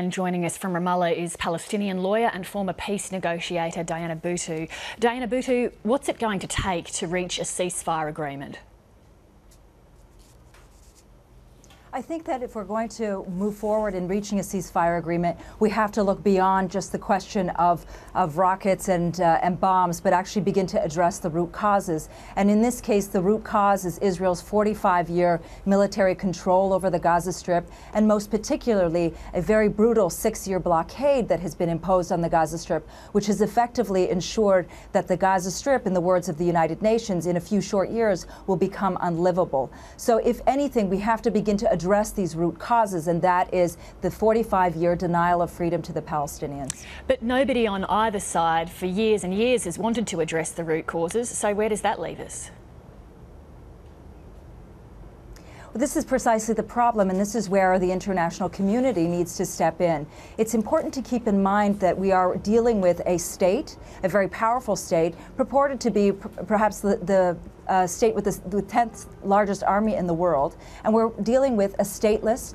And joining us from Ramallah is Palestinian lawyer and former peace negotiator Diana Buttu. Diana Buttu, what's it going to take to reach a ceasefire agreement? I think that if we're going to move forward in reaching a ceasefire agreement, we have to look beyond just the question of rockets and bombs, but actually begin to address the root causes. And in this case, the root cause is Israel's 45-year military control over the Gaza Strip, and most particularly a very brutal 6-year blockade that has been imposed on the Gaza Strip, which has effectively ensured that the Gaza Strip, in the words of the United Nations, in a few short years will become unlivable. So if anything, we have to begin to address these root causes, and that is the 45-year denial of freedom to the Palestinians. But nobody on either side for years and years has wanted to address the root causes, so where does that leave us? Well, this is precisely the problem, and this is where the international community needs to step in. It's important to keep in mind that we are dealing with a state, a very powerful state, purported to be perhaps the state with the 10th largest army in the world, and we're dealing with a stateless,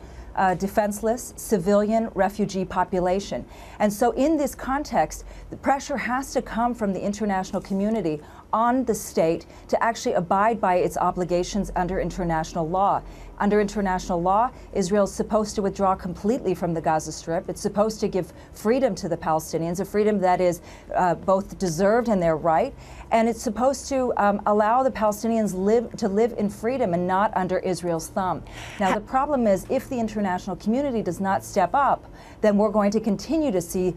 defenseless, civilian refugee population. And so in this context, the pressure has to come from the international community on the state to actually abide by its obligations under international law. Under international law, Israel is supposed to withdraw completely from the Gaza Strip. It's supposed to give freedom to the Palestinians, a freedom that is both deserved and their right, and it's supposed to allow the Palestinians to live in freedom and not under Israel's thumb. Now, the problem is, if the international community does not step up, then we're going to continue to see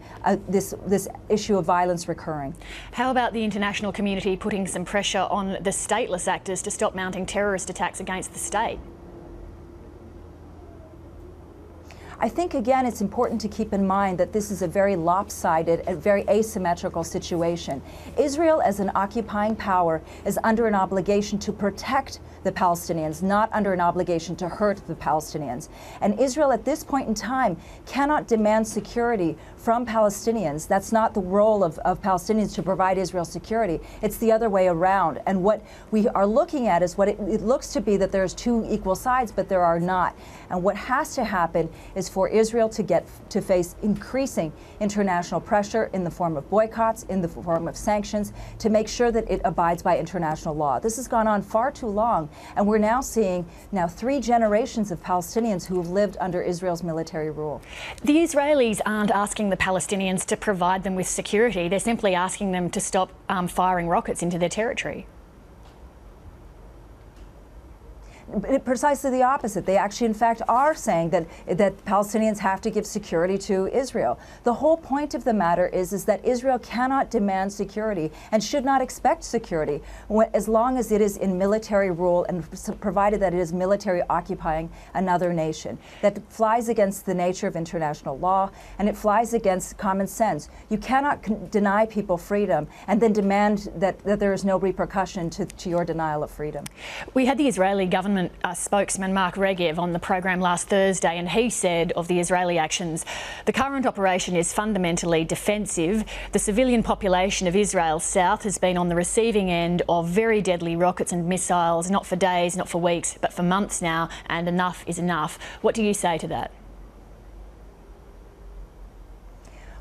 this issue of violence recurring. How about the international community putting some pressure on the stateless actors to stop mounting terrorist attacks against the state? I think, again, it's important to keep in mind that this is a very lopsided and very asymmetrical situation. Israel, as an occupying power, is under an obligation to protect the Palestinians, not under an obligation to hurt the Palestinians. And Israel, at this point in time, cannot demand security from Palestinians. That's not the role of Palestinians to provide Israel security. It's the other way around. And what we are looking at is what it looks to be that there's two equal sides, but there are not. And what has to happen is for Israel to face increasing international pressure in the form of boycotts, in the form of sanctions, to make sure that it abides by international law. This has gone on far too long, and we're now seeing 3 generations of Palestinians who have lived under Israel's military rule. The Israelis aren't asking the Palestinians to provide them with security. They're simply asking them to stop firing rockets into their territory. Precisely the opposite. They actually, in fact, are saying that Palestinians have to give security to Israel. The whole point of the matter is that Israel cannot demand security and should not expect security as long as it is in military rule and provided that it is military occupying another nation. That flies against the nature of international law, and it flies against common sense. You cannot deny people freedom and then demand that there is no repercussion to your denial of freedom. We had the Israeli government spokesman Mark Regev on the program last Thursday, and he said of the Israeli actions, the current operation is fundamentally defensive. The civilian population of Israel's south has been on the receiving end of very deadly rockets and missiles, not for days, not for weeks, but for months now, and enough is enough. What do you say to that?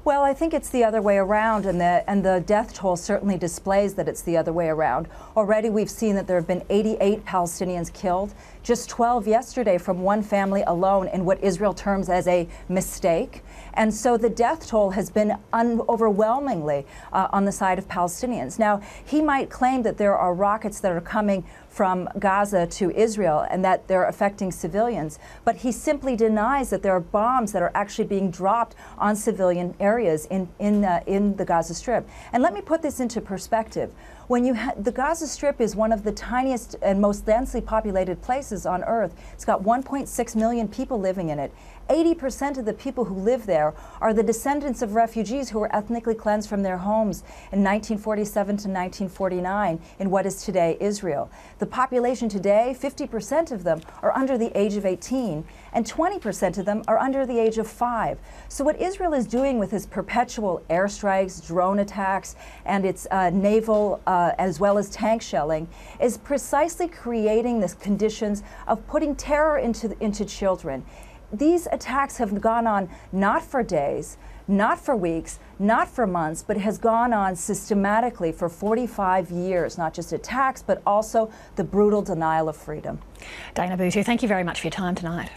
Well, I think it's the other way around, and the death toll certainly displays that it's the other way around. Already we've seen that there have been 88 Palestinians killed, just 12 yesterday from one family alone in what Israel terms as a mistake. And so the death toll has been overwhelmingly on the side of Palestinians. Now, he might claim that there are rockets that are coming from Gaza to Israel and that they're affecting civilians, but he simply denies that there are bombs that are actually being dropped on civilian areas in the Gaza Strip. And let me put this into perspective. When the Gaza Strip is one of the tiniest and most densely populated places on Earth. It's got 1.6 million people living in it. 80% of the people who live there are the descendants of refugees who were ethnically cleansed from their homes in 1947 to 1949 in what is today Israel. The population today, 50% of them are under the age of 18, and 20% of them are under the age of 5. So what Israel is doing with its perpetual airstrikes, drone attacks, and its naval as well as tank shelling is precisely creating the conditions of putting terror into children. these attacks have gone on not for days, not for weeks, not for months, but has gone on systematically for 45 years, not just attacks, but also the brutal denial of freedom. Dana Bootu, thank you very much for your time tonight.